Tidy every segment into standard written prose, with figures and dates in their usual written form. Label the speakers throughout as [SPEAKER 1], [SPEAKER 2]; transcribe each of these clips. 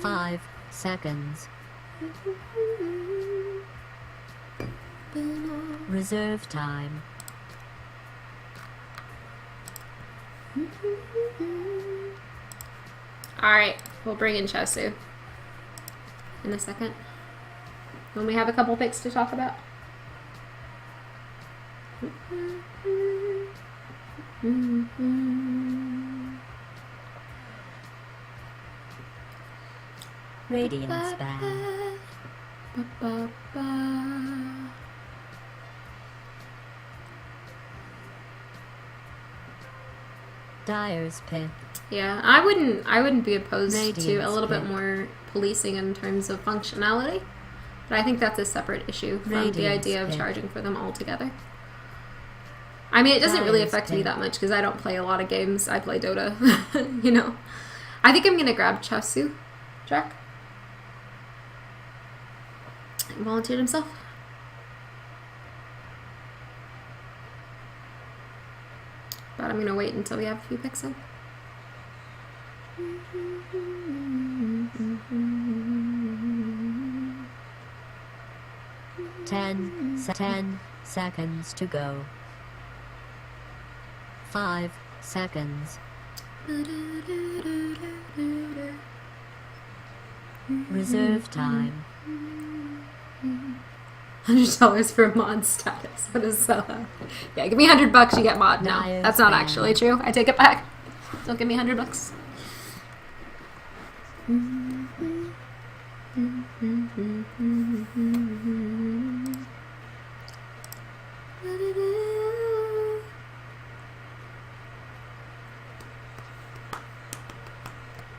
[SPEAKER 1] 5 seconds. Reserve time.
[SPEAKER 2] Alright, we'll bring in Chasu in a second when we have a couple picks to talk about.
[SPEAKER 1] Radiance band. Dyer's pit.
[SPEAKER 2] Yeah, I wouldn't be opposed to a little bit
[SPEAKER 1] pit.
[SPEAKER 2] more policing in terms of functionality, but I think that's a separate issue from the idea of
[SPEAKER 1] pit.
[SPEAKER 2] charging for them altogether. I mean, it doesn't really
[SPEAKER 1] Dyer's
[SPEAKER 2] affect me
[SPEAKER 1] pit.
[SPEAKER 2] that much because I don't play a lot of games. I play Dota, you know. I think I'm gonna grab Chasu, Jack. Volunteered himself. But I'm gonna wait until we have a few picks in.
[SPEAKER 1] 10 seconds to go. 5 seconds. Reserve time.
[SPEAKER 2] $100 for mod status. What is that? Yeah, give me $100, you get mod. No, that's not actually true. I take it back. Don't give me $100.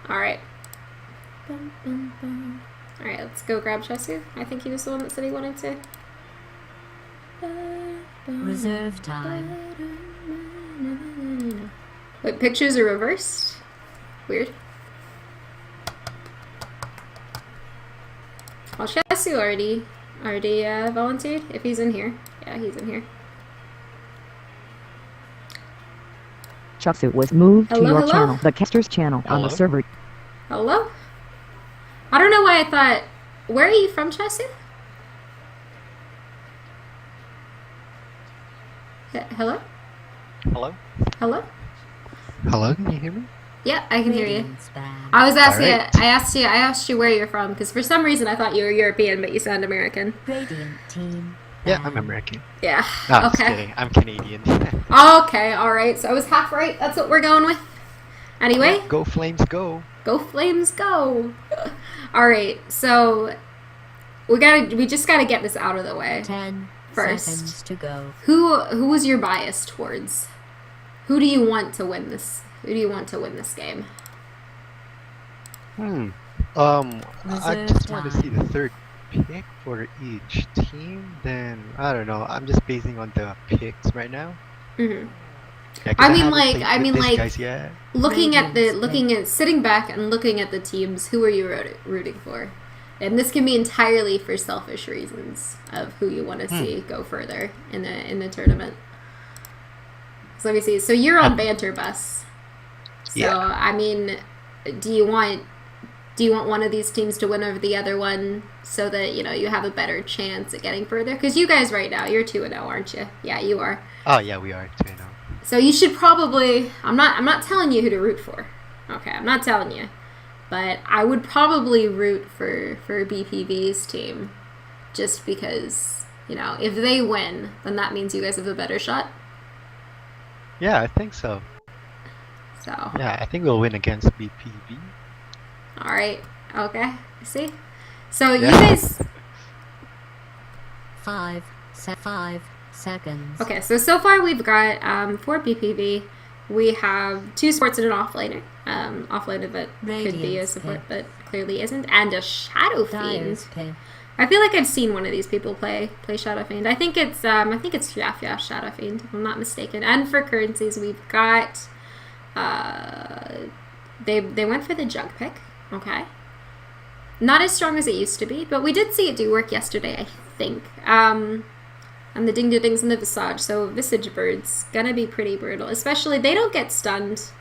[SPEAKER 2] Alright. Alright, let's go grab Chasu. I think he was the one that said he wanted to.
[SPEAKER 1] Reserve time.
[SPEAKER 2] Wait, pictures are reversed? Weird. Well, Chasu already volunteered, if he's in here. Yeah, he's in here.
[SPEAKER 3] Chasu was moved
[SPEAKER 2] Hello,
[SPEAKER 3] to your
[SPEAKER 2] hello?
[SPEAKER 3] channel, the caster's channel on the
[SPEAKER 4] Hello?
[SPEAKER 3] server.
[SPEAKER 2] Hello? I don't know why I thought... Where are you from, Chasu? Hello?
[SPEAKER 4] Hello?
[SPEAKER 2] Hello?
[SPEAKER 4] Hello, can you hear me?
[SPEAKER 2] Yeah, I can hear you.
[SPEAKER 1] Radiance band.
[SPEAKER 2] I was asking
[SPEAKER 4] Alright.
[SPEAKER 2] I asked you where you're from, because for some reason I thought you were European, but you sound American.
[SPEAKER 1] Radiant team.
[SPEAKER 4] Yeah,
[SPEAKER 1] band.
[SPEAKER 4] I'm American.
[SPEAKER 2] Yeah.
[SPEAKER 4] No, I'm just
[SPEAKER 2] Okay.
[SPEAKER 4] kidding. I'm Canadian.
[SPEAKER 2] Okay, alright. So I was half right. That's what we're going with. Anyway,
[SPEAKER 4] Go Flames, go!
[SPEAKER 2] go Flames, go! Alright, so we just gotta get this out of the way.
[SPEAKER 1] 10
[SPEAKER 2] First.
[SPEAKER 1] seconds to go.
[SPEAKER 2] Who was your bias towards? Who do you want to win this? Who do you want to win this game?
[SPEAKER 4] I
[SPEAKER 1] Reserve
[SPEAKER 4] just want to see
[SPEAKER 1] time.
[SPEAKER 4] the third pick for each team. Then I don't know. I'm just basing on the picks right now.
[SPEAKER 2] Mm-hmm.
[SPEAKER 4] Yeah, 'cause
[SPEAKER 2] I mean,
[SPEAKER 4] haven't
[SPEAKER 2] like-
[SPEAKER 4] played
[SPEAKER 2] I
[SPEAKER 4] with
[SPEAKER 2] mean,
[SPEAKER 4] these
[SPEAKER 2] like-
[SPEAKER 4] guys yet.
[SPEAKER 2] Looking at sitting back and looking at the teams, who are you rooting for? And this can be entirely for selfish reasons of who you want to see go further in the tournament. So let me see. So you're on Banter Bus. So
[SPEAKER 4] Yeah.
[SPEAKER 2] I mean, do you want one of these teams to win over the other one so that you have a better chance at getting further? Because you guys right now, you're 2-0, aren't you? Yeah, you are.
[SPEAKER 4] Oh yeah, we are too now.
[SPEAKER 2] So you should probably... I'm not telling you who to root for. Okay, I'm not telling you. But I would probably root for BPV's team. Just because, if they win, then that means you guys have a better shot.
[SPEAKER 4] Yeah, I think so.
[SPEAKER 2] So,
[SPEAKER 4] Yeah, I think we'll win against BPV.
[SPEAKER 2] alright. Okay, see? So you
[SPEAKER 4] Yeah.
[SPEAKER 2] guys...
[SPEAKER 1] 5 seconds.
[SPEAKER 2] Okay, so far we've got for BPV, we have 2 supports and an offlaner. Offlaner that could be a
[SPEAKER 1] Radiance
[SPEAKER 2] support,
[SPEAKER 1] pit.
[SPEAKER 2] but clearly isn't, and a Shadow Fiend.
[SPEAKER 1] Dyer's pit.
[SPEAKER 2] I feel like I've seen one of these people play Shadow Fiend. I think it's yeah, Shadow Fiend, if I'm not mistaken. And for currencies, we've got they went for the jug pick. Okay, not as strong as it used to be, but we did see it do work yesterday, I think. And the ding-dings and the visage. So visage birds gonna be pretty brutal. Especially they don't get stunned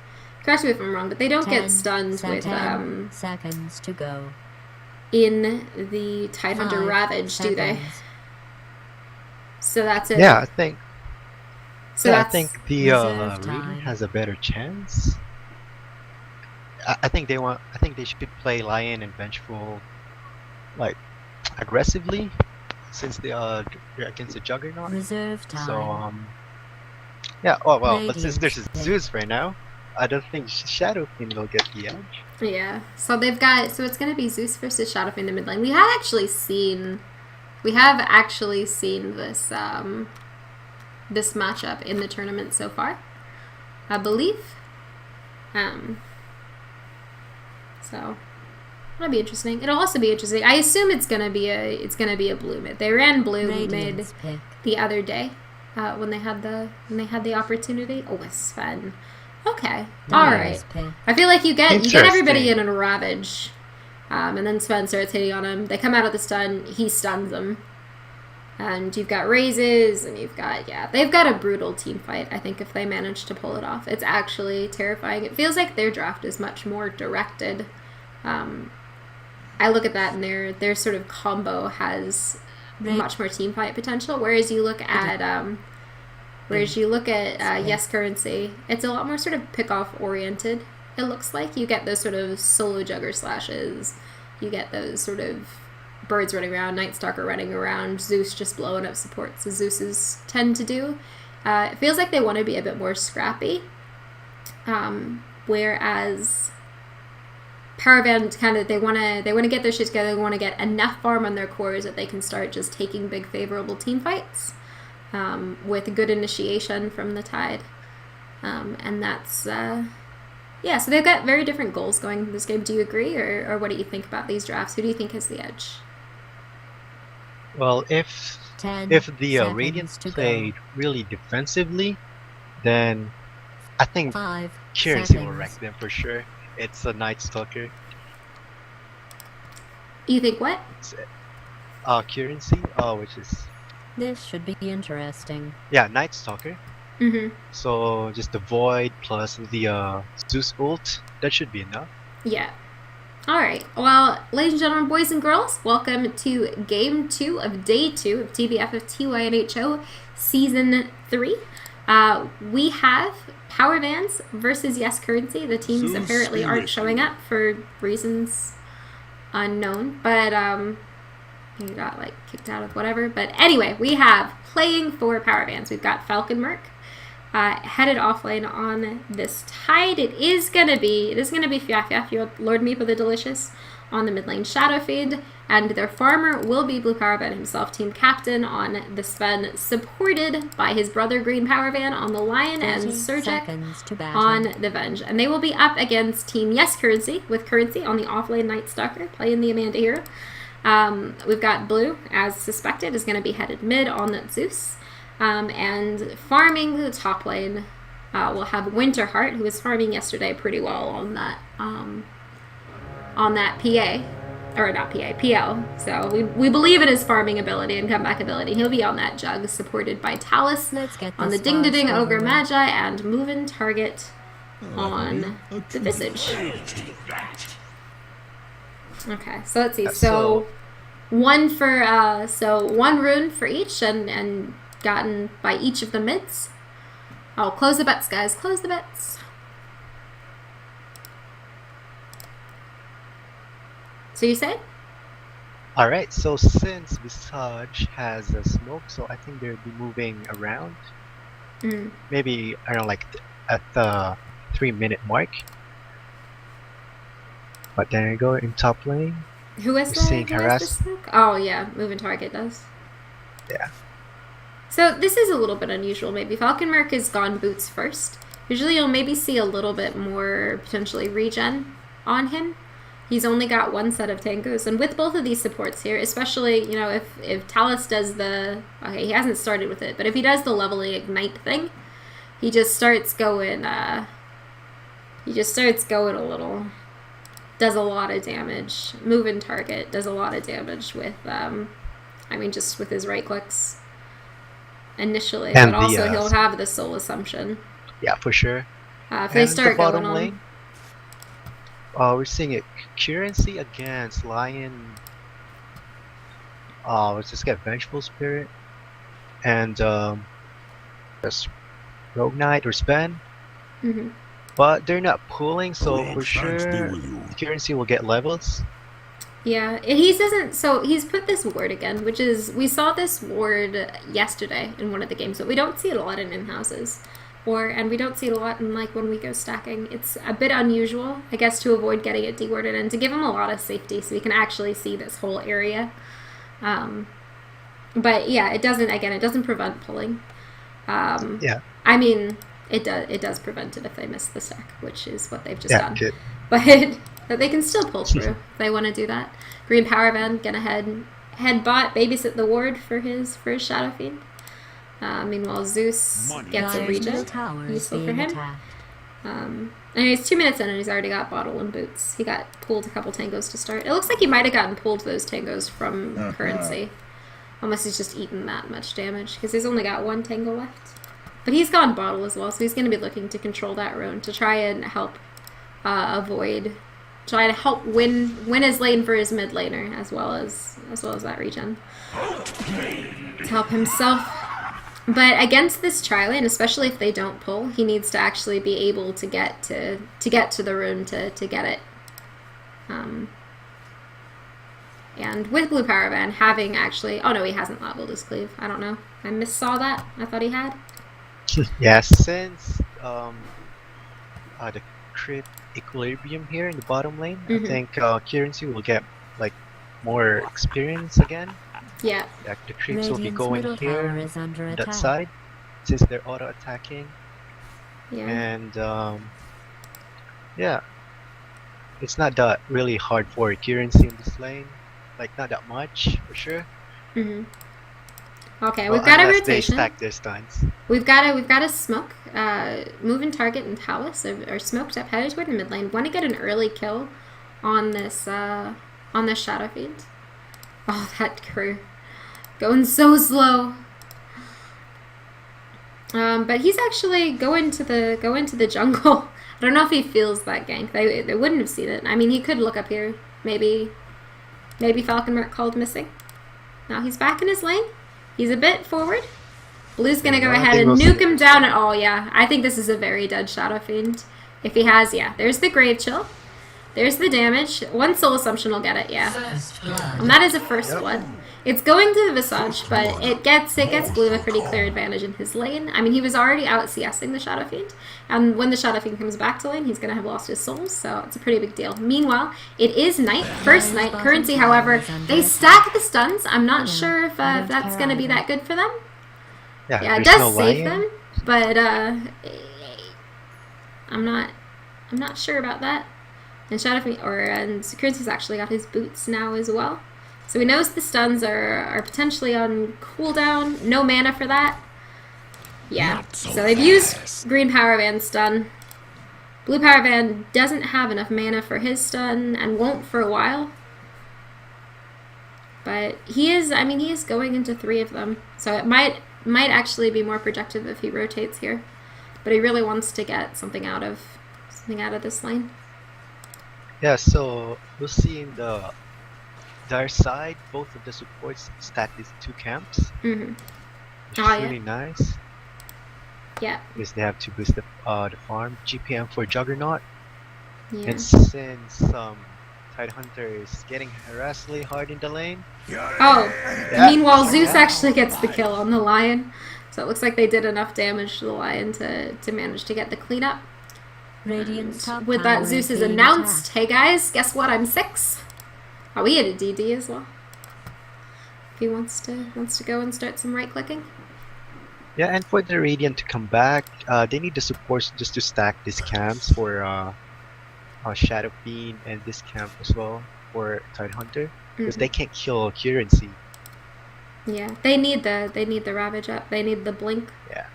[SPEAKER 2] correct me if I'm wrong, but they don't
[SPEAKER 1] 10
[SPEAKER 2] get stunned with
[SPEAKER 1] 10 seconds to go.
[SPEAKER 2] in the Tidehunter
[SPEAKER 1] 5
[SPEAKER 2] Ravage, do they?
[SPEAKER 1] seconds.
[SPEAKER 2] So that's it.
[SPEAKER 4] Yeah, I think.
[SPEAKER 2] So
[SPEAKER 4] Yeah, I
[SPEAKER 2] that's
[SPEAKER 4] think the
[SPEAKER 1] reserve
[SPEAKER 4] Radiant
[SPEAKER 1] time.
[SPEAKER 4] has a better chance. I think they want. I think they should play Lion and Vengeful, like aggressively, since they're against the Juggernaut.
[SPEAKER 1] Reserve time.
[SPEAKER 4] So yeah. Oh well, but since
[SPEAKER 1] Radiant's
[SPEAKER 4] there's
[SPEAKER 1] pick.
[SPEAKER 4] Zeus right now, I don't think Shadow Fiend will get the edge.
[SPEAKER 2] yeah. So they've got. So it's gonna be Zeus versus Shadowfiend in the mid lane. We have actually seen this this matchup in the tournament so far, I believe. So that'll be interesting. It'll also be interesting. I assume it's gonna be a blue mid. They ran blue mid
[SPEAKER 1] Radiant's pick.
[SPEAKER 2] the other day when they had the opportunity. Oh, it's Sven. Okay, all
[SPEAKER 1] Dyer's
[SPEAKER 2] right.
[SPEAKER 1] pick.
[SPEAKER 2] I feel like you get everybody in
[SPEAKER 4] Interesting.
[SPEAKER 2] a Ravage, and then Sven starts hitting on him. They come out of the stun. He stuns them. And you've got raises, and you've got, they've got a brutal team fight, I think, if they manage to pull it off. It's actually terrifying. It feels like their draft is much more directed. I look at that, and their sort of combo has much more team fight potential, whereas you look at Yes Currency, it's a lot more sort of pick-off oriented, it looks like. You get those sort of solo jugger slashes, you get those sort of birds running around, Night Stalker running around, Zeus just blowing up supports, as Zeus's tend to do. It feels like they want to be a bit more scrappy, whereas Powervan kind of they want to get their shit together. They want to get enough farm on their cores that they can start just taking big favorable team fights with good initiation from the Tide, and that's so they've got very different goals going in this game. Do you agree, or what do you think about these drafts? Who do you think has the edge?
[SPEAKER 4] Well, if
[SPEAKER 1] 10
[SPEAKER 4] the
[SPEAKER 1] seconds
[SPEAKER 4] Radiant
[SPEAKER 1] to go.
[SPEAKER 4] played really defensively, then I think
[SPEAKER 1] 5
[SPEAKER 4] Currency will
[SPEAKER 1] seconds.
[SPEAKER 4] wreck them for sure. It's a Night Stalker.
[SPEAKER 2] You think what?
[SPEAKER 4] Currency. Which is
[SPEAKER 1] This should be interesting.
[SPEAKER 4] Night Stalker.
[SPEAKER 2] Mm-hmm.
[SPEAKER 4] So just the Void plus the Zeus ult. That should be enough.
[SPEAKER 2] Yeah. All right. Well, ladies and gentlemen, boys and girls, welcome to Game 2 of Day 2 of TBFFTYNHO Season 3. We have Powervans versus Yes Currency. The teams apparently aren't showing up for reasons unknown, but he got kicked out of whatever. But anyway, we have playing for Powervans. We've got Falcon Merc headed offlane on this Tide. It is gonna be Fiaf, your Lord Meepo the Delicious, on the mid lane Shadow Fiend, and their farmer will be Blue Powervan himself, team captain on the Sven, supported by his brother Green Powervan on the Lion and
[SPEAKER 1] 30
[SPEAKER 2] Surjek
[SPEAKER 1] seconds to battle.
[SPEAKER 2] on the Venge. And they will be up against Team Yes Currency, with Currency on the offlane Night Stalker, playing the Amanda hero. We've got Blue, as suspected, is going to be headed mid on that Zeus. And farming the top lane, we'll have Winterheart, who was farming yesterday pretty well on that PA. Or not PA, PL. So we believe in his farming ability and comeback ability. He'll be on that Jug, supported by Talus
[SPEAKER 1] Let's get
[SPEAKER 2] on the
[SPEAKER 1] this
[SPEAKER 2] Ding Da Ding
[SPEAKER 1] farce
[SPEAKER 2] Ogre
[SPEAKER 1] over with.
[SPEAKER 2] Magi, and moving target on the Visage. Okay, so let's see. So one rune for each, and gotten by each of the mids. Oh, close the bets, guys. Close the bets. So you say?
[SPEAKER 4] Alright, so since Visage has a smoke, so I think they'll be moving around.
[SPEAKER 2] Mm.
[SPEAKER 4] Maybe around at the 3-minute mark. But there you go in top lane.
[SPEAKER 2] Who has
[SPEAKER 4] We're
[SPEAKER 2] the
[SPEAKER 4] seeing
[SPEAKER 2] who has the
[SPEAKER 4] harass.
[SPEAKER 2] smoke? Oh yeah, moving target does.
[SPEAKER 4] Yeah.
[SPEAKER 2] So this is a little bit unusual. Maybe Falcon Merc has gone boots first. Usually you'll maybe see a little bit more potentially regen on him. He's only got one set of Tangos, and with both of these supports here, especially, if Talus does he hasn't started with it, but if he does the leveling ignite thing, he just starts going a little, does a lot of damage. Moving target does a lot of damage with, just with his right clicks initially,
[SPEAKER 4] And
[SPEAKER 2] but
[SPEAKER 4] the,
[SPEAKER 2] also he'll have the soul assumption.
[SPEAKER 4] Yeah, for sure.
[SPEAKER 2] If they
[SPEAKER 4] And
[SPEAKER 2] start
[SPEAKER 4] the bottom
[SPEAKER 2] going on,
[SPEAKER 4] lane, we're seeing it currency against Lion. Let's just get Vengeful Spirit and just Rogue Knight or Sven.
[SPEAKER 2] hmm
[SPEAKER 4] But they're not pulling, so
[SPEAKER 3] Lord,
[SPEAKER 4] for
[SPEAKER 3] thanks be
[SPEAKER 4] sure
[SPEAKER 3] with you.
[SPEAKER 4] the currency will get levels.
[SPEAKER 2] yeah, he doesn't. So he's put this ward again, which is we saw this ward yesterday in one of the games, but we don't see it a lot in houses, and we don't see it a lot in like when we go stacking. It's a bit unusual, I guess, to avoid getting it dewarded and to give him a lot of safety, so we can actually see this whole area. But yeah, it doesn't prevent pulling.
[SPEAKER 4] Yeah.
[SPEAKER 2] I mean, it does prevent it if they miss the stack, which is what they've just
[SPEAKER 4] Yeah,
[SPEAKER 2] done.
[SPEAKER 4] good.
[SPEAKER 2] But they can still pull through if they want to do that. Green Powervan gonna head bot, babysit the ward for his Shadow Fiend. Meanwhile, Zeus
[SPEAKER 3] Money.
[SPEAKER 2] gets a
[SPEAKER 1] Dyer's middle
[SPEAKER 2] regen.
[SPEAKER 1] tower is
[SPEAKER 2] Useful for
[SPEAKER 1] being
[SPEAKER 2] him.
[SPEAKER 1] attacked.
[SPEAKER 2] And he's 2 minutes in and he's already got bottle and boots. He got pulled a couple tangos to start. It looks like he might have gotten pulled those tangos from currency. Unless he's just eaten that much damage, because he's only got 1 tango left. But he's gone bottle as well, so he's going to be looking to control that rune to try and help try to help win his lane for his mid laner as well as that regen to help himself. But against this tri-lane, especially if they don't pull, he needs to actually be able to get to the rune to get it. And with Blue Powervan having actually, oh no, he hasn't leveled his cleave. I don't know. I missaw that. I thought he had.
[SPEAKER 4] Yeah, since the crit equilibrium here in the bottom lane, I think currency will get like more experience again.
[SPEAKER 2] Yeah.
[SPEAKER 4] Like, the creeps will be
[SPEAKER 1] Radiant's
[SPEAKER 4] going
[SPEAKER 1] middle
[SPEAKER 4] here
[SPEAKER 1] tower is under
[SPEAKER 4] on
[SPEAKER 1] attack.
[SPEAKER 4] that side since they're auto attacking.
[SPEAKER 2] Yeah.
[SPEAKER 4] And yeah, it's not that really hard for currency in this lane. Like not that much for sure.
[SPEAKER 2] Okay,
[SPEAKER 4] Well,
[SPEAKER 2] we've got a
[SPEAKER 4] unless they
[SPEAKER 2] rotation.
[SPEAKER 4] stack their stuns.
[SPEAKER 2] We've got a smoke. Moving target and Palace are smoked up, headed toward the mid lane. Want to get an early kill on this Shadow Fiend. Oh, that crew going so slow. But he's actually going to the jungle. I don't know if he feels that gank. They wouldn't have seen it. I mean, he could look up here. Maybe Falcon Merc called missing. Now he's back in his lane. He's a bit forward. Blue's gonna go
[SPEAKER 4] I
[SPEAKER 2] ahead
[SPEAKER 4] think
[SPEAKER 2] and
[SPEAKER 4] we'll
[SPEAKER 2] nuke
[SPEAKER 4] see
[SPEAKER 2] him
[SPEAKER 4] it.
[SPEAKER 2] down at all. Yeah, I think this is a very dead Shadow Fiend. If he has, yeah. There's the Grave Chill. There's the damage. 1 Soul Assumption will get it, yeah. And that is a first blood. It's going to the Visage, but it gets Blue a pretty clear advantage in his lane. I mean, he was already out CSing the Shadow Fiend, and when the Shadow Fiend comes back to lane, he's going to have lost his souls, so it's a pretty big deal. Meanwhile, it is night, first night. Currency, however, they stack the stuns. I'm not sure if that's going to be that good for them. Yeah, it
[SPEAKER 4] there's
[SPEAKER 2] does
[SPEAKER 4] no
[SPEAKER 2] save
[SPEAKER 4] lion.
[SPEAKER 2] them, but I'm not sure about that. And and Currency's actually got his boots now as well. So he knows the stuns are potentially on cooldown. No mana for that. Yeah.
[SPEAKER 3] Not so
[SPEAKER 2] So they've used
[SPEAKER 3] fast.
[SPEAKER 2] Green Powervan stun. Blue Powervan doesn't have enough mana for his stun and won't for a while. But he is going into 3 of them. So it might actually be more productive if he rotates here. But he really wants to get something out of this lane.
[SPEAKER 4] Yeah, so we'll see in their side, both of the supports stack these 2 camps,
[SPEAKER 2] Mm-hmm.
[SPEAKER 4] which
[SPEAKER 2] Oh,
[SPEAKER 4] is
[SPEAKER 2] yeah.
[SPEAKER 4] really nice.
[SPEAKER 2] Yeah.
[SPEAKER 4] Because they have to boost the farm. GPM for Juggernaut.
[SPEAKER 2] Yeah.
[SPEAKER 4] And since Tidehunter is getting harassed really hard in the lane,
[SPEAKER 2] Oh,
[SPEAKER 4] Yeah.
[SPEAKER 2] meanwhile, Zeus actually gets the kill on the Lion. So it looks like they did enough damage to the Lion to manage to get the cleanup.
[SPEAKER 1] Radiant's top
[SPEAKER 2] With
[SPEAKER 1] tower
[SPEAKER 2] that, Zeus is
[SPEAKER 1] being
[SPEAKER 2] announced.
[SPEAKER 1] attacked.
[SPEAKER 2] Hey guys, guess what? I'm 6. Oh, we had a DD as well. If he wants to go and start some right clicking.
[SPEAKER 4] yeah, and for the Radiant to come back, they need the supports just to stack these camps for Shadow Fiend and this camp as well for Tidehunter, because they can't kill currency.
[SPEAKER 2] Yeah, they need the Ravage up. They need the blink.
[SPEAKER 4] Yeah.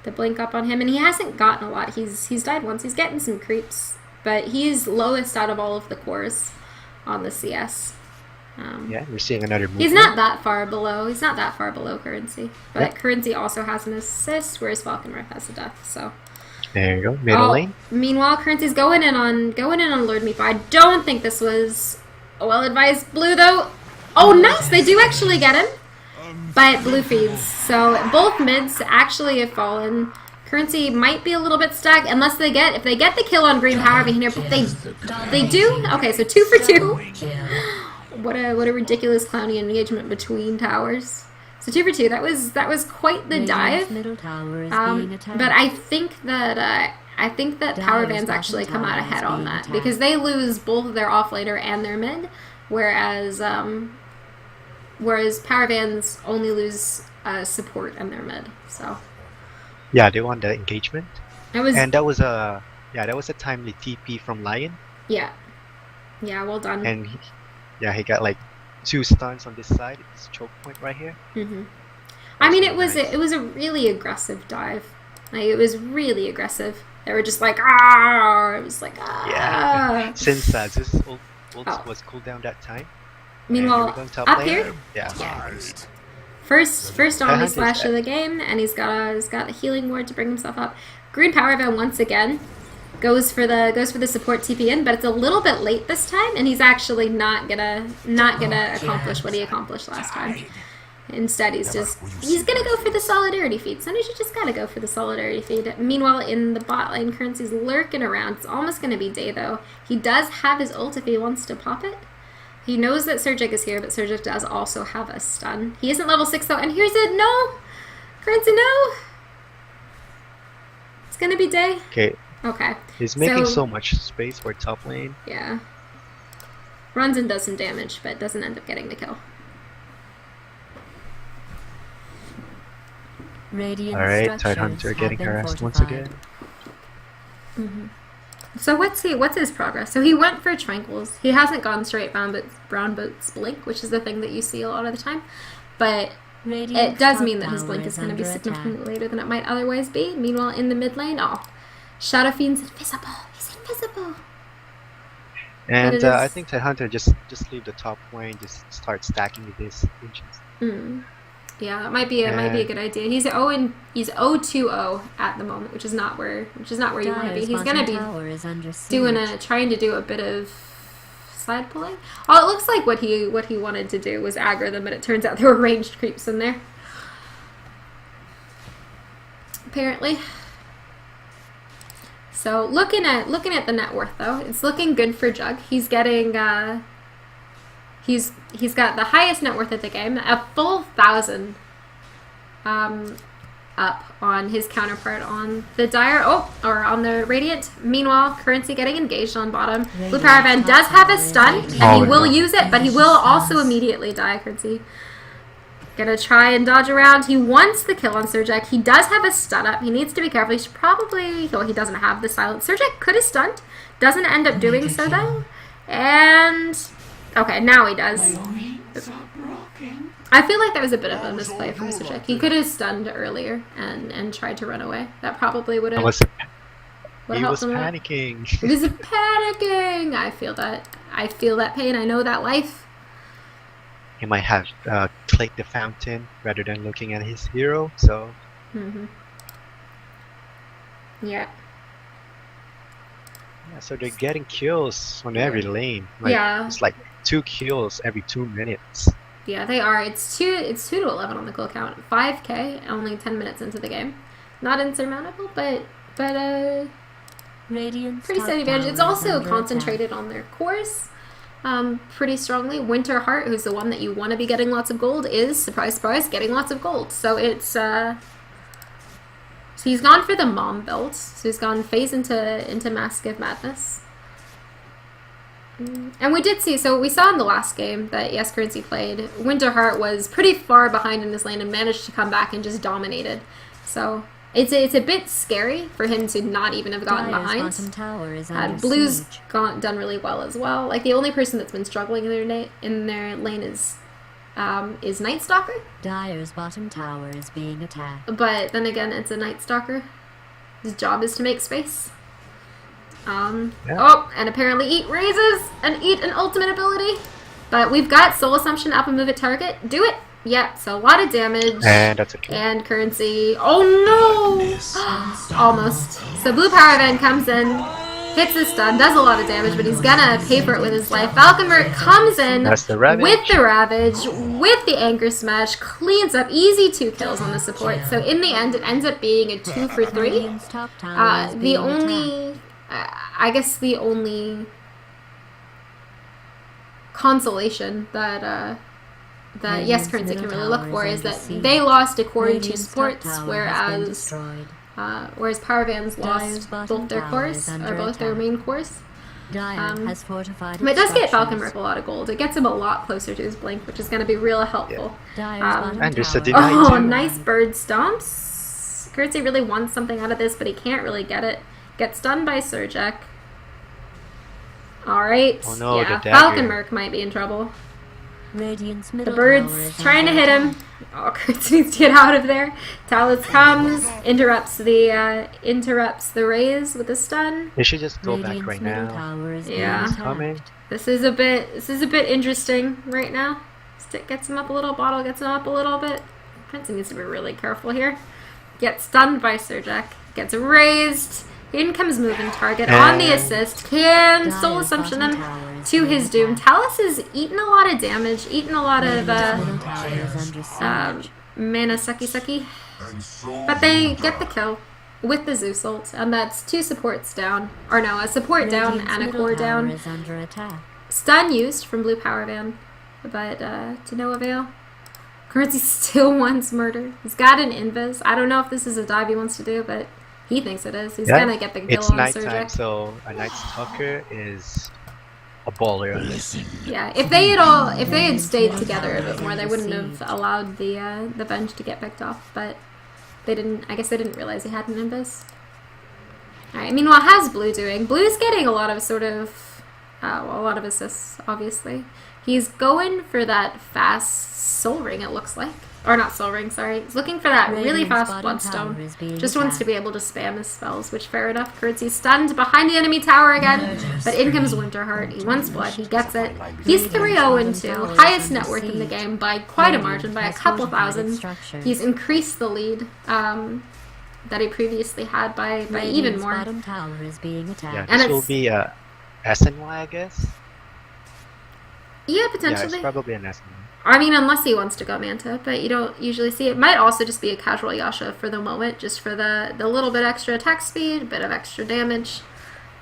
[SPEAKER 2] The blink up on him, and he hasn't gotten a lot. He's died once. He's getting some creeps, but he's lowest out of all of the cores on the CS.
[SPEAKER 4] Yeah, we're seeing another move.
[SPEAKER 2] He's not that far below. He's not that far below Currency, but
[SPEAKER 4] Yep.
[SPEAKER 2] Currency also has an assist, whereas Falconworth has a death. So
[SPEAKER 4] There you go. Middle lane.
[SPEAKER 2] Meanwhile, Currency's going in on Lord Meepo. I don't think this was a well-advised blue, though. Oh, nice! They do actually get him. But blue feeds. So both mids actually have fallen. Currency might be a little bit stuck unless if they get the kill on green Powervan here, but they do. Okay, so 2 for 2. What a ridiculous clowny engagement between towers. So 2 for 2. That was quite the dive. But I think that Powervan's actually come out ahead on that because they lose both their offlaner and their mid, whereas Powervan's only lose support and their mid. So.
[SPEAKER 4] Yeah, they won the engagement.
[SPEAKER 2] And
[SPEAKER 4] that was a timely TP from Lion.
[SPEAKER 2] Yeah. Yeah, well done.
[SPEAKER 4] And he got like 2 stuns on this side. It's choke point right here.
[SPEAKER 2] I mean, it was a really aggressive dive. Like, it was really aggressive. They were just like, ah! It was like, ah!
[SPEAKER 4] Yeah. Since Zeus' ult was cooldown that time.
[SPEAKER 2] Meanwhile, up here?
[SPEAKER 4] Yeah.
[SPEAKER 2] First on the slash of the game, and he's got a healing ward to bring himself up. Green Powervan once again goes for the support TP in, but it's a little bit late this time, and he's actually not gonna accomplish what he accomplished last time. Instead, he's gonna go for the solidarity feed. Sometimes you just gotta go for the solidarity feed. Meanwhile, in the bot lane, Currency's lurking around. It's almost gonna be day though. He does have his ult if he wants to pop it. He knows that Surgic is here, but Surgic does also have a stun. He isn't level 6 though, and here's a no! Currency, no! It's gonna be day. Okay.
[SPEAKER 4] He's making so much space for top lane.
[SPEAKER 2] Yeah. Runs and does some damage, but doesn't end up getting the kill.
[SPEAKER 4] Alright, Tidehunter getting harassed once again.
[SPEAKER 2] So what's his progress? So he went for Tranquils. He hasn't gone straight brown boots blink, which is the thing that you see a lot of the time. But it does mean that his blink is going to be significantly later than it might otherwise be. Meanwhile, in the mid lane, Shadow Fiend's invisible. He's invisible.
[SPEAKER 4] And I think Tidehunter just leave the top lane, just start stacking with his inches.
[SPEAKER 2] Yeah, it might be a good idea. He's 0-2-0 at the moment, which is not where you want to be. He's gonna be trying to do a bit of side pulling. Oh, it looks like what he wanted to do was aggro them, but it turns out there were ranged creeps in there. Apparently. So looking at the net worth though, it's looking good for Jug. He's getting He's got the highest net worth of the game, a full 1,000 up on his counterpart on the Dire, or on the Radiant. Meanwhile, Currency getting engaged on bottom. Blue Powervan does have a stun, and he will use it, but he will also immediately die, Currency. Gonna try and dodge around. He wants the kill on Surgic. He does have a stun up. He needs to be careful. He should probably, he doesn't have the silence. Surgic could have stunned. Doesn't end up doing so though. And okay, now he does. I feel like that was a bit of a misplay from Surgic. He could have stunned earlier and tried to run away. That probably would have helped him.
[SPEAKER 4] He was panicking.
[SPEAKER 2] He was panicking. I feel that. I feel that pain. I know that life.
[SPEAKER 4] He might have clicked the fountain rather than looking at his hero. So.
[SPEAKER 2] Yeah.
[SPEAKER 4] So they're getting kills on every lane. It's like 2 kills every 2 minutes.
[SPEAKER 2] Yeah, they are. It's 2 to 11 on the kill count. 5k, only 10 minutes into the game. Not insurmountable, but pretty steady advantage. It's also concentrated on their cores pretty strongly. Winterheart, who's the one that you want to be getting lots of gold, is, surprise, surprise, getting lots of gold. So it's so he's gone for the mom belt. So he's gone phase into Mask of Madness. And we did see, so we saw in the last game that yes, Currency played, Winterheart was pretty far behind in this lane and managed to come back and just dominated. So it's a bit scary for him to not even have gotten behind. Blue's done really well as well. Like the only person that's been struggling in their lane is Night Stalker.
[SPEAKER 1] Dire's bottom tower is being attacked.
[SPEAKER 2] But then again, it's a Night Stalker. His job is to make space. Oh, and apparently eat raises and eat an ultimate ability. But we've got Soul Assumption up and move at target. Do it. Yeah, so a lot of damage.
[SPEAKER 4] And that's okay.
[SPEAKER 2] And currency. Oh no! Almost. So blue Powervan comes in, hits the stun, does a lot of damage, but he's gonna pay for it with his life. Valkenberg comes in
[SPEAKER 4] That's the Ravage.
[SPEAKER 2] with the Ravage, with the Anchor Smash, cleans up easy 2 kills on the support. So in the end, it ends up being a 2 for 3.
[SPEAKER 1] Radiant's top tower is
[SPEAKER 2] The
[SPEAKER 1] being
[SPEAKER 2] only, I guess the only consolation that yes, currency can really look for is that they lost a core and 2 supports, whereas Powervan's lost both their cores, or both their main cores.
[SPEAKER 1] has fortified
[SPEAKER 2] But it does get
[SPEAKER 1] its
[SPEAKER 2] Valkenberg a lot of gold. It gets him a lot closer to his blink, which is going to be real helpful.
[SPEAKER 1] Dire's bottom
[SPEAKER 4] And there's a
[SPEAKER 1] tower
[SPEAKER 4] deny
[SPEAKER 2] Oh,
[SPEAKER 4] too.
[SPEAKER 2] nice bird stomps. Currency really wants something out of this, but he can't really get it. Gets stunned by Surjek. Alright.
[SPEAKER 4] Oh no,
[SPEAKER 2] yeah,
[SPEAKER 4] the dagger.
[SPEAKER 2] Falconmerc might be in trouble.
[SPEAKER 1] Radiant's
[SPEAKER 2] The
[SPEAKER 1] middle
[SPEAKER 2] bird's
[SPEAKER 1] tower is
[SPEAKER 2] trying to
[SPEAKER 1] under
[SPEAKER 2] hit him.
[SPEAKER 1] attack.
[SPEAKER 2] Oh, Currency needs to get out of there. Talus comes, interrupts the raise with a stun.
[SPEAKER 4] They should just go back
[SPEAKER 1] Radiant's
[SPEAKER 4] right
[SPEAKER 1] middle
[SPEAKER 4] now.
[SPEAKER 1] tower is
[SPEAKER 2] Yeah.
[SPEAKER 1] being
[SPEAKER 4] Coming.
[SPEAKER 1] attacked.
[SPEAKER 2] This is a bit interesting right now. Stick gets him up a little, bottle gets him up a little bit. Currency needs to be really careful here. Gets stunned by Surjek. Gets raised. In comes moving target on the assist. Can soul
[SPEAKER 1] Dire's
[SPEAKER 2] assumption
[SPEAKER 1] bottom
[SPEAKER 2] them
[SPEAKER 1] tower is
[SPEAKER 2] to
[SPEAKER 1] being
[SPEAKER 2] his doom.
[SPEAKER 1] attacked.
[SPEAKER 2] Talus has eaten a lot of damage, eaten a lot of
[SPEAKER 1] Radiant's middle tower is under siege.
[SPEAKER 2] mana sucky. But they get the kill with the Zeus ult, and that's 2 supports down. Or no, a support down
[SPEAKER 1] Radiant's
[SPEAKER 2] and a
[SPEAKER 1] middle
[SPEAKER 2] core
[SPEAKER 1] tower
[SPEAKER 2] down.
[SPEAKER 1] is under attack.
[SPEAKER 2] Stun used from blue Powervan, but to no avail. Currency still wants murder. He's got an invis. I don't know if this is a dive he wants to do, but he thinks it is. He's gonna get the kill
[SPEAKER 4] It's
[SPEAKER 2] on
[SPEAKER 4] nighttime,
[SPEAKER 2] Surjek.
[SPEAKER 4] so a Night's Stalker is a baller on this.
[SPEAKER 2] Yeah, if they had stayed together a bit more, they wouldn't have allowed the bench to get picked off. But they didn't. I guess they didn't realize he had an invis. All right. Meanwhile, how's Blue doing? Blue's getting a lot of a lot of assists. Obviously, he's going for that fast soul ring. It looks like. Or not soul ring, sorry. He's looking for that really
[SPEAKER 1] Radiant's
[SPEAKER 2] fast
[SPEAKER 1] bottom
[SPEAKER 2] bloodstone.
[SPEAKER 1] tower is being
[SPEAKER 2] Just wants to
[SPEAKER 1] attacked.
[SPEAKER 2] be able to spam his spells, which fair enough. Currency's stunned behind the enemy tower again. But in comes Winterheart. He wants blood. He gets it. He's 3-0-2. Highest net worth in the game by quite a margin, by a couple thousand. He's increased the lead that he previously had by even
[SPEAKER 1] Radiant's
[SPEAKER 2] more.
[SPEAKER 1] bottom tower is being
[SPEAKER 4] Yeah,
[SPEAKER 1] attacked.
[SPEAKER 2] And
[SPEAKER 4] this will
[SPEAKER 2] it's-
[SPEAKER 4] be SNY, I guess.
[SPEAKER 2] Yeah,
[SPEAKER 4] Yeah,
[SPEAKER 2] potentially.
[SPEAKER 4] it's probably an SNY.
[SPEAKER 2] I mean, unless he wants to go Manta, but you don't usually see it. Might also just be a casual Yasha for the moment, just for the little bit extra attack speed, a bit of extra damage.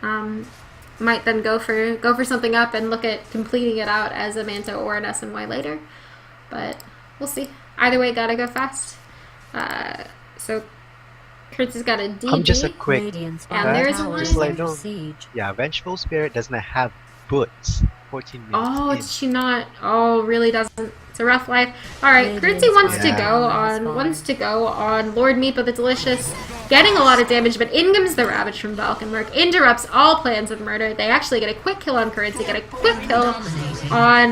[SPEAKER 2] Might then go for something up and look at completing it out as a Manta or an SNY later. But we'll see. Either way, gotta go fast. So Kurtz has got a DG.
[SPEAKER 4] I'm just a quick.
[SPEAKER 1] Radiant's
[SPEAKER 2] And
[SPEAKER 1] bottom
[SPEAKER 2] there's
[SPEAKER 1] tower
[SPEAKER 2] one.
[SPEAKER 1] is
[SPEAKER 4] Just like
[SPEAKER 1] under
[SPEAKER 4] no-
[SPEAKER 1] siege.
[SPEAKER 4] Yeah, Vengeful Spirit doesn't have boots. 14 minutes.
[SPEAKER 2] Oh,
[SPEAKER 4] in.
[SPEAKER 2] did she not? Oh, really doesn't. It's a rough life. All right, Curtsy wants to go on Lord Meepa the Delicious, getting a lot of damage, but in comes the Ravage from Valkenberg, interrupts all plans of murder. They actually get a quick kill on Curtsy, get a quick kill on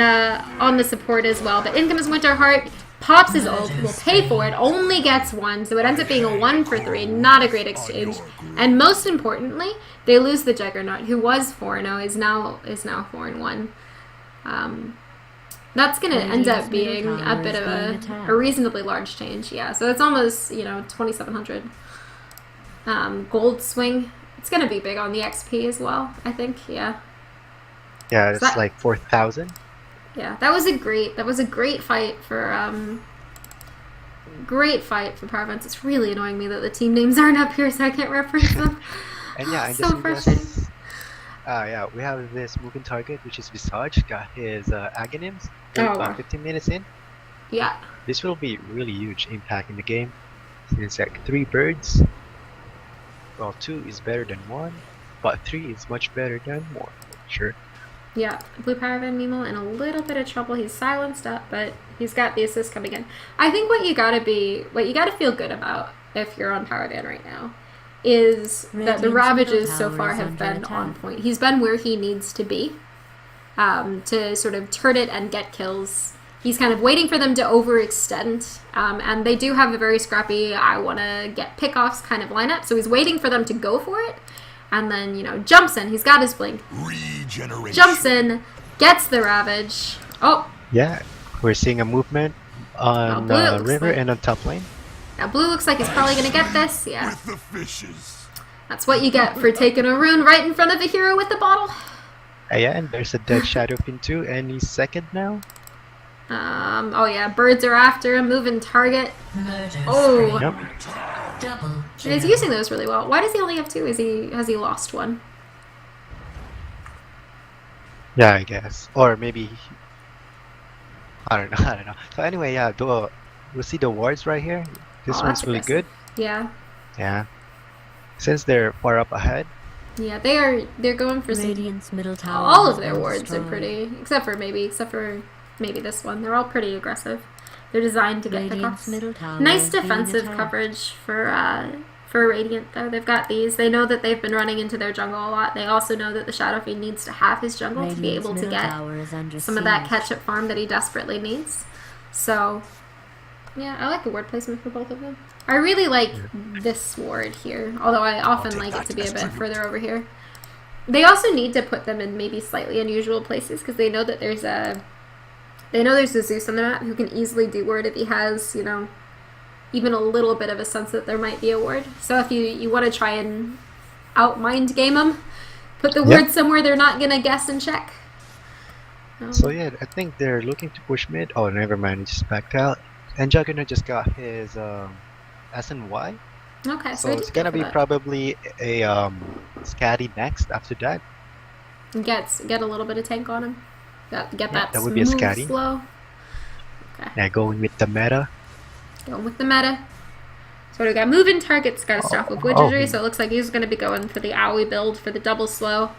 [SPEAKER 2] the support as well. But in comes Winterheart, pops his ult, will pay for it, only gets 1, so it ends up being a 1 for 3. Not a great exchange. And most importantly, they lose the Juggernaut, who was 4-0, is now 4-1. That's going to end up being a bit of a reasonably large change. Yeah, so it's almost, 2,700 gold swing. It's going to be big on the XP as well, I think. Yeah.
[SPEAKER 4] Yeah, it's
[SPEAKER 2] that-
[SPEAKER 4] like 4,000.
[SPEAKER 2] Yeah, that was a great fight for Powervan. It's really annoying me that the team names aren't up here, so I can't reference them.
[SPEAKER 4] And yeah, and
[SPEAKER 2] So
[SPEAKER 4] this
[SPEAKER 2] frustrating.
[SPEAKER 4] is yeah, we have this moving target, which is Visage. Got his Aghanims.
[SPEAKER 2] Oh,
[SPEAKER 4] About
[SPEAKER 2] wow.
[SPEAKER 4] 15 minutes in.
[SPEAKER 2] Yeah.
[SPEAKER 4] This will be really huge impact in the game. It's like 3 birds. Well, 2 is better than 1, but 3 is much better than 1. Sure.
[SPEAKER 2] Yeah, Blue Powervan Mimo in a little bit of trouble. He's silenced up, but he's got the assist coming in. I think what you gotta feel good about if you're on Powervan right now is that the
[SPEAKER 1] Radiant's
[SPEAKER 2] Ravages
[SPEAKER 1] middle
[SPEAKER 2] so
[SPEAKER 1] tower
[SPEAKER 2] far
[SPEAKER 1] is
[SPEAKER 2] have
[SPEAKER 1] under
[SPEAKER 2] been
[SPEAKER 1] attack.
[SPEAKER 2] on point. He's been where he needs to be to sort of turn it and get kills. He's kind of waiting for them to overextend, and they do have a very scrappy, I want to get pickoffs kind of lineup, so he's waiting for them to go for it, and then, jumps in. He's got his blink.
[SPEAKER 3] Regeneration.
[SPEAKER 2] Jumps in, gets the Ravage. Oh,
[SPEAKER 4] Yeah, we're seeing a movement On
[SPEAKER 2] blue it looks
[SPEAKER 4] river
[SPEAKER 2] like.
[SPEAKER 4] and on top lane.
[SPEAKER 2] Now blue looks like he's probably gonna get this. Yeah.
[SPEAKER 3] With the fishes.
[SPEAKER 2] That's what you get for taking a rune right in front of a hero with the bottle.
[SPEAKER 4] Yeah, and there's a dead Shadow Fiend too, and he's second now.
[SPEAKER 2] Oh yeah, birds are after him, moving target. Oh,
[SPEAKER 4] Yep.
[SPEAKER 1] Double
[SPEAKER 2] and he's using those really well. Why does he only have two? Has he lost one?
[SPEAKER 4] Yeah, I guess. Or maybe I don't know. I don't know. So anyway, yeah, we'll see the wards right here. This
[SPEAKER 2] Oh,
[SPEAKER 4] one's
[SPEAKER 2] that's
[SPEAKER 4] really
[SPEAKER 2] aggressive.
[SPEAKER 4] good.
[SPEAKER 2] Yeah,
[SPEAKER 4] Yeah. Since they're far up ahead.
[SPEAKER 2] yeah, they're going for some.
[SPEAKER 1] Radiant's middle tower.
[SPEAKER 2] All of
[SPEAKER 1] has
[SPEAKER 2] their
[SPEAKER 1] been
[SPEAKER 2] wards are
[SPEAKER 1] destroyed.
[SPEAKER 2] pretty, except for maybe this one. They're all pretty aggressive. They're designed to get
[SPEAKER 1] Radiant's
[SPEAKER 2] pickoffs.
[SPEAKER 1] middle tower
[SPEAKER 2] Nice
[SPEAKER 1] is being
[SPEAKER 2] defensive
[SPEAKER 1] attacked.
[SPEAKER 2] coverage for Radiant though. They've got these. They know that they've been running into their jungle a lot. They also know that the Shadow Fiend needs to have his jungle to be
[SPEAKER 1] Radiant's
[SPEAKER 2] able to
[SPEAKER 1] middle
[SPEAKER 2] get
[SPEAKER 1] tower is under
[SPEAKER 2] some of that
[SPEAKER 1] siege.
[SPEAKER 2] catch-up farm that he desperately needs. So, yeah, I like the ward placement for both of them. I really like this ward here, although I often like it to be a bit further over here. They also need to put them in maybe slightly unusual places because they know that there's a Zeus on the map who can easily do ward if he has, you know, even a little bit of a sense that there might be a ward. So if you want to try and out-mind game them, put the ward somewhere they're not going to guess and check.
[SPEAKER 4] So yeah, I think they're looking to push mid. Oh, never mind, he just backed out. And Juggernaut just got his SNY.
[SPEAKER 2] Okay,
[SPEAKER 4] So
[SPEAKER 2] we
[SPEAKER 4] it's
[SPEAKER 2] did
[SPEAKER 4] gonna
[SPEAKER 2] go
[SPEAKER 4] be
[SPEAKER 2] for that.
[SPEAKER 4] probably a Scatty next after that.
[SPEAKER 2] Get a little bit of tank on him. Get that
[SPEAKER 4] that would be a
[SPEAKER 2] smooth
[SPEAKER 4] scatty.
[SPEAKER 2] slow. Okay,
[SPEAKER 4] Yeah, going with the meta.
[SPEAKER 2] going with the meta. So we got moving targets, got to stop with wizardry.
[SPEAKER 4] Oh.
[SPEAKER 2] So it looks like he's going to be going for the owie build for the double slow.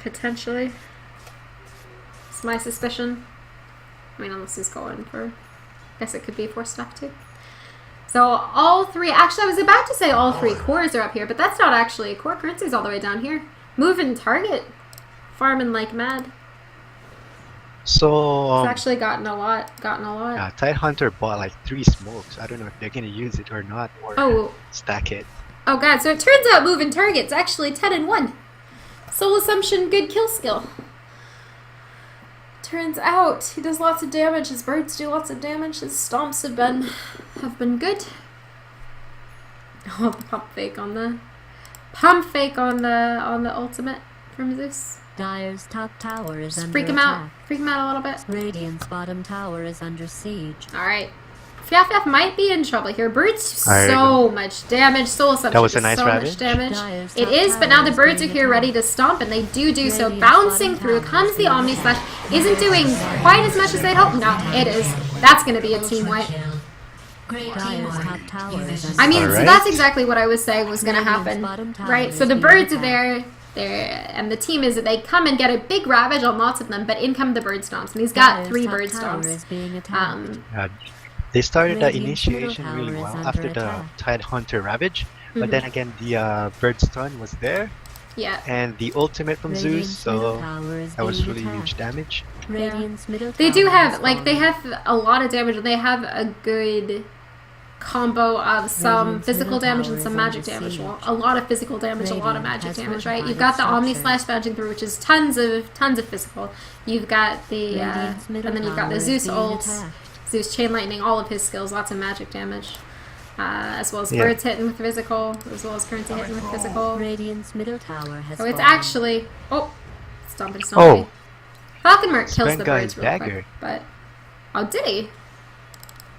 [SPEAKER 2] Potentially. It's my suspicion. I mean, unless he's going for... I guess it could be 4 stuff too. So all three... Actually, I was about to say all 3 cores are up here, but that's not actually... Core currency's all the way down here. Moving target. Farming like mad.
[SPEAKER 4] So
[SPEAKER 2] It's actually gotten a lot.
[SPEAKER 4] Tidehunter bought like 3 smokes. I don't know if they're gonna use it or not, or
[SPEAKER 2] Oh,
[SPEAKER 4] stack it.
[SPEAKER 2] oh god, so it turns out moving target's actually 10 and 1. Soul Assumption, good kill skill. Turns out he does lots of damage, his birds do lots of damage, his stomps have been good. Oh, the pump fake on the ultimate from Zeus.
[SPEAKER 1] Dire's top tower is
[SPEAKER 2] Just
[SPEAKER 1] under
[SPEAKER 2] freak him
[SPEAKER 1] attack.
[SPEAKER 2] out. Freak him out a little bit.
[SPEAKER 1] Radiant's bottom tower is under siege.
[SPEAKER 2] Alright. FF might be in trouble here. Birds do
[SPEAKER 4] Alright,
[SPEAKER 2] so much damage. Soul Assumption
[SPEAKER 4] That was a
[SPEAKER 2] does
[SPEAKER 4] nice
[SPEAKER 2] so
[SPEAKER 4] ravage.
[SPEAKER 2] much damage.
[SPEAKER 1] Dire's
[SPEAKER 2] It
[SPEAKER 1] top
[SPEAKER 2] is, but
[SPEAKER 1] tower
[SPEAKER 2] now the
[SPEAKER 1] is
[SPEAKER 2] birds are
[SPEAKER 1] being
[SPEAKER 2] here ready
[SPEAKER 1] attacked.
[SPEAKER 2] to stomp, and they do so.
[SPEAKER 1] Radiant's
[SPEAKER 2] Bouncing
[SPEAKER 1] bottom
[SPEAKER 2] through
[SPEAKER 1] tower
[SPEAKER 2] comes
[SPEAKER 1] is
[SPEAKER 2] the
[SPEAKER 1] being
[SPEAKER 2] Omni
[SPEAKER 1] attacked.
[SPEAKER 2] Slash. Isn't doing quite as much as they'd hoped. No, it is. That's going to be a team wipe.
[SPEAKER 1] Dire's top tower is under
[SPEAKER 2] I mean, so
[SPEAKER 4] Alright.
[SPEAKER 2] that's exactly what I was saying was going to
[SPEAKER 1] Radiant's
[SPEAKER 2] happen.
[SPEAKER 1] bottom tower
[SPEAKER 2] Right?
[SPEAKER 1] is
[SPEAKER 2] So the
[SPEAKER 1] being
[SPEAKER 2] birds are
[SPEAKER 1] attacked.
[SPEAKER 2] there, and the team is that they come and get a big ravage on lots of them, but in come the bird stomps, and he's got
[SPEAKER 1] Dire's
[SPEAKER 2] 3
[SPEAKER 1] top
[SPEAKER 2] bird
[SPEAKER 1] tower
[SPEAKER 2] stomps.
[SPEAKER 1] is being attacked.
[SPEAKER 4] They started the
[SPEAKER 1] Radiant's middle
[SPEAKER 4] initiation
[SPEAKER 1] tower
[SPEAKER 4] really
[SPEAKER 1] is
[SPEAKER 4] well
[SPEAKER 1] under
[SPEAKER 4] after
[SPEAKER 1] attack.
[SPEAKER 4] the Tidehunter Ravage, but
[SPEAKER 2] Mhm.
[SPEAKER 4] then again the Bird Stun was there,
[SPEAKER 2] Yeah.
[SPEAKER 4] and the ultimate from Zeus,
[SPEAKER 1] Radiant's middle
[SPEAKER 4] so
[SPEAKER 1] tower is
[SPEAKER 4] that was
[SPEAKER 1] being
[SPEAKER 4] really
[SPEAKER 1] attacked.
[SPEAKER 4] huge damage.
[SPEAKER 1] Radiant's middle
[SPEAKER 2] They do
[SPEAKER 1] tower
[SPEAKER 2] have,
[SPEAKER 1] has
[SPEAKER 2] like, they
[SPEAKER 1] fallen.
[SPEAKER 2] have a lot of damage, and they have a good combo of some
[SPEAKER 1] Radiant's
[SPEAKER 2] physical
[SPEAKER 1] middle
[SPEAKER 2] damage
[SPEAKER 1] tower
[SPEAKER 2] and some
[SPEAKER 1] is
[SPEAKER 2] magic
[SPEAKER 1] under
[SPEAKER 2] damage.
[SPEAKER 1] siege.
[SPEAKER 2] Well, a lot of physical damage, a lot of
[SPEAKER 1] Radiant
[SPEAKER 2] magic
[SPEAKER 1] has
[SPEAKER 2] damage, right?
[SPEAKER 1] fortified
[SPEAKER 2] You've got the Omni
[SPEAKER 1] structures.
[SPEAKER 2] Slash bouncing through, which is tons of physical. You've got the,
[SPEAKER 1] Radiant's
[SPEAKER 2] and
[SPEAKER 1] middle
[SPEAKER 2] then you've got
[SPEAKER 1] tower
[SPEAKER 2] the
[SPEAKER 1] is
[SPEAKER 2] Zeus
[SPEAKER 1] being
[SPEAKER 2] ult,
[SPEAKER 1] attacked.
[SPEAKER 2] Zeus Chain Lightning, all of his skills, lots of magic damage. As well as
[SPEAKER 4] Yeah.
[SPEAKER 2] birds hitting with physical, as well as currency hitting with physical.
[SPEAKER 1] Radiant's middle tower has
[SPEAKER 2] So it's
[SPEAKER 1] fallen.
[SPEAKER 2] actually, stomping.
[SPEAKER 4] Oh.
[SPEAKER 2] Falcon Merc kills
[SPEAKER 4] Spent
[SPEAKER 2] the
[SPEAKER 4] guy's
[SPEAKER 2] birds real
[SPEAKER 4] dagger.
[SPEAKER 2] quick, but did he?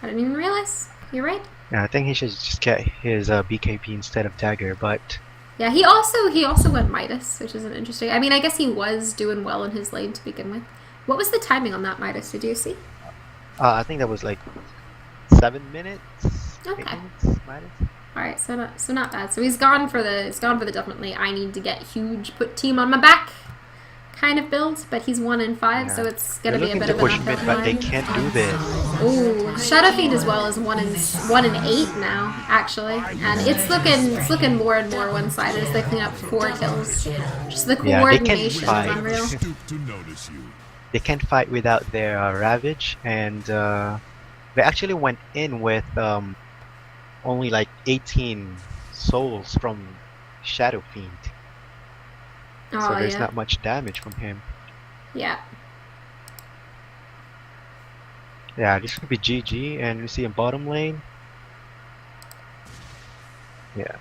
[SPEAKER 2] I didn't even realize. You're right.
[SPEAKER 4] Yeah, I think he should just get his BKP instead of dagger, but
[SPEAKER 2] Yeah, he also went Midas, which is an interesting. I mean, I guess he was doing well in his lane to begin with. What was the timing on that Midas? Did you see?
[SPEAKER 4] I think that was like 7 minutes. 8
[SPEAKER 2] Okay.
[SPEAKER 4] minutes, minus.
[SPEAKER 2] All right, so not bad. So he's gone for the definitely I need to get huge, put team on my back kind of build, but he's 1 in 5, so
[SPEAKER 4] Yeah.
[SPEAKER 2] it's gonna
[SPEAKER 4] They're
[SPEAKER 2] be a
[SPEAKER 4] looking
[SPEAKER 2] bit
[SPEAKER 4] to
[SPEAKER 2] of an
[SPEAKER 4] push mid,
[SPEAKER 2] uphill
[SPEAKER 4] but they
[SPEAKER 2] climb.
[SPEAKER 4] can't do this.
[SPEAKER 2] Ooh, Shadow Fiend as well is 1 in 8 now, actually, and it's looking more and more one-sided as they clean up 4 kills. Just the
[SPEAKER 4] Yeah, they can
[SPEAKER 2] coordination is
[SPEAKER 4] fight.
[SPEAKER 2] unreal.
[SPEAKER 3] Stoop to notice you.
[SPEAKER 4] They can't fight without their Ravage, and they actually went in with only like 18 souls from Shadow Fiend.
[SPEAKER 2] Oh
[SPEAKER 4] So there's
[SPEAKER 2] yeah.
[SPEAKER 4] not much damage from him.
[SPEAKER 2] Yeah.
[SPEAKER 4] Yeah, this could be GG, and we see in bottom lane. Yeah.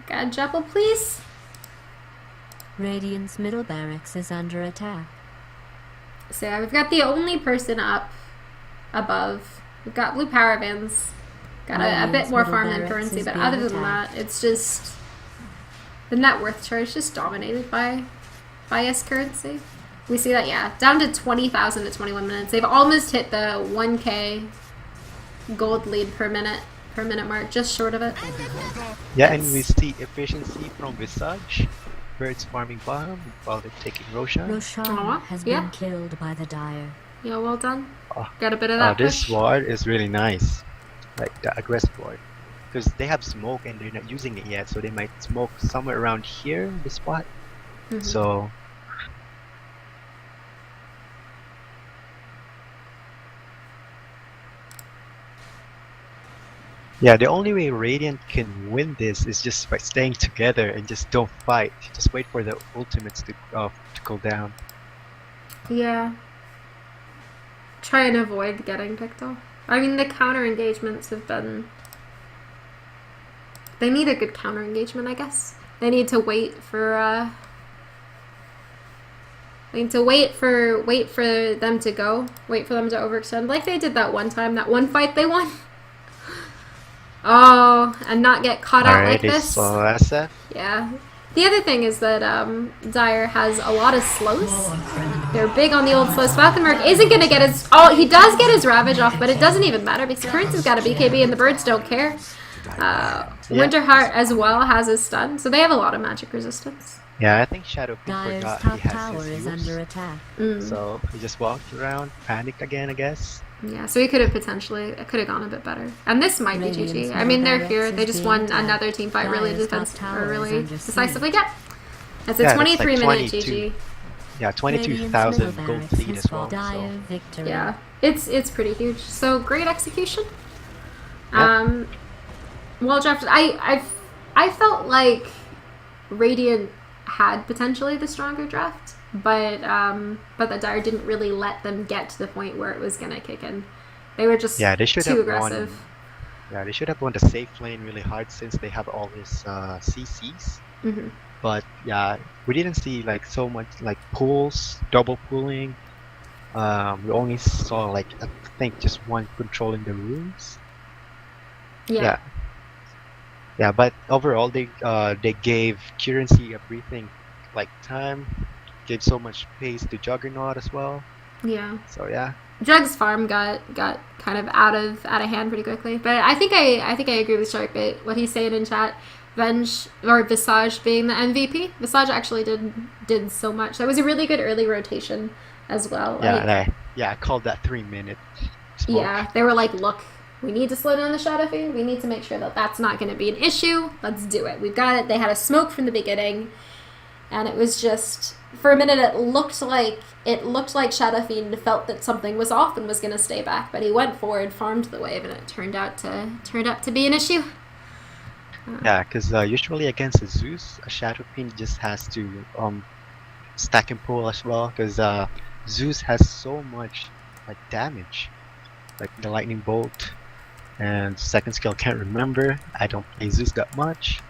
[SPEAKER 2] God, Jeppel, please.
[SPEAKER 1] Radiant's middle barracks is under attack.
[SPEAKER 2] So yeah, we've got the only person up above. We've got blue Powervans. Got a bit more farm than currency, but other than that, it's just the net worth chart is just dominated by S currency. We see that, yeah, down to 20,000 at 21 minutes. They've almost hit the 1K gold lead per minute mark, just short of it.
[SPEAKER 4] Yeah, and we see efficiency from Visage. Birds farming bottom while they're taking Roshan.
[SPEAKER 1] Roshan
[SPEAKER 2] Aw,
[SPEAKER 1] has
[SPEAKER 2] yeah.
[SPEAKER 1] been killed by the Dire.
[SPEAKER 2] Yeah, well done.
[SPEAKER 4] Oh,
[SPEAKER 2] Got a bit of that
[SPEAKER 4] this
[SPEAKER 2] push.
[SPEAKER 4] ward is really nice. Like the aggressive ward. Because they have smoke and they're not using it yet, so they might smoke somewhere around here, this spot.
[SPEAKER 2] Mhm.
[SPEAKER 4] So yeah, the only way Radiant can win this is just by staying together and just don't fight. Just wait for the ultimates to go down.
[SPEAKER 2] Yeah. Try and avoid getting picked off. I mean, the counter engagements have been... They need a good counter engagement, I guess. They need to wait for, They need to wait for them to go. Wait for them to overextend. Like they did that one time, that one fight they won. Oh, and not get caught out like this.
[SPEAKER 4] So SF.
[SPEAKER 2] Yeah. The other thing is that Dire has a lot of slows. They're big on the old slows. Falconmark isn't going to get his... Oh, he does get his Ravage off, but it doesn't even matter because Currency's got a BKB and the birds don't care. Winterheart as well has his stun, so they have a lot of magic resistance.
[SPEAKER 4] Yeah, I think Shadow King
[SPEAKER 1] Dire's
[SPEAKER 4] forgot
[SPEAKER 1] top
[SPEAKER 4] he has
[SPEAKER 1] tower
[SPEAKER 4] his
[SPEAKER 1] is
[SPEAKER 4] use.
[SPEAKER 1] under attack.
[SPEAKER 4] So he just walked around, panicked again, I guess.
[SPEAKER 2] Yeah, so he could have potentially... It could have gone a bit better. And this might be
[SPEAKER 1] Radiant's
[SPEAKER 2] GG. I mean, they're
[SPEAKER 1] middle
[SPEAKER 2] here.
[SPEAKER 1] barracks
[SPEAKER 2] They
[SPEAKER 1] is
[SPEAKER 2] just
[SPEAKER 1] being
[SPEAKER 2] won
[SPEAKER 1] attacked.
[SPEAKER 2] another team fight really
[SPEAKER 1] Dire's top
[SPEAKER 2] defensive...
[SPEAKER 1] tower
[SPEAKER 2] Or
[SPEAKER 1] is
[SPEAKER 2] really
[SPEAKER 1] under
[SPEAKER 2] decisively.
[SPEAKER 1] siege.
[SPEAKER 2] Yeah. That's a
[SPEAKER 4] Yeah, that's like
[SPEAKER 2] 23-minute
[SPEAKER 4] 22.
[SPEAKER 2] GG.
[SPEAKER 4] Yeah,
[SPEAKER 1] Radiant's
[SPEAKER 4] 22,000
[SPEAKER 1] middle
[SPEAKER 4] gold
[SPEAKER 1] barracks
[SPEAKER 4] lead
[SPEAKER 1] has
[SPEAKER 4] as well.
[SPEAKER 1] Dire
[SPEAKER 4] So.
[SPEAKER 1] victory.
[SPEAKER 2] Yeah, it's pretty huge. So great execution.
[SPEAKER 4] Yeah.
[SPEAKER 2] Well drafted. I felt like Radiant had potentially the stronger draft, but the Dire didn't really let them get to the point where it was gonna kick in. They were just
[SPEAKER 4] Yeah, they should
[SPEAKER 2] too
[SPEAKER 4] have
[SPEAKER 2] aggressive.
[SPEAKER 4] won. Yeah, they should have won the safe lane really hard since they have all these CCs.
[SPEAKER 2] Hmm.
[SPEAKER 4] But yeah, we didn't see like so much like pulls, double pulling. We only saw like I think just one controlling the runes.
[SPEAKER 2] Yeah.
[SPEAKER 4] Yeah, but overall they gave Currency a breathing like time, gave so much pace to Juggernaut as well.
[SPEAKER 2] Yeah.
[SPEAKER 4] So yeah.
[SPEAKER 2] Jug's farm got kind of out of hand pretty quickly, but I think I agree with Sharkbait. What he's saying in chat, Venge or Visage being the MVP. Visage actually did so much. That was a really good early rotation as well.
[SPEAKER 4] Yeah, I called that 3-minute smoke.
[SPEAKER 2] Yeah, they were like, look, we need to slow down the Shadow Fiend. We need to make sure that that's not going to be an issue. Let's do it. We've got it. They had a smoke from the beginning, and it was just for a minute it looked like Shadow Fiend felt that something was off and was going to stay back, but he went forward, farmed the wave, and it turned out to be an issue.
[SPEAKER 4] Yeah, because usually against a Zeus, a Shadow Fiend just has to stack and pull as well, because Zeus has so much like damage, like the lightning bolt and second skill. Can't remember. I don't play Zeus that much.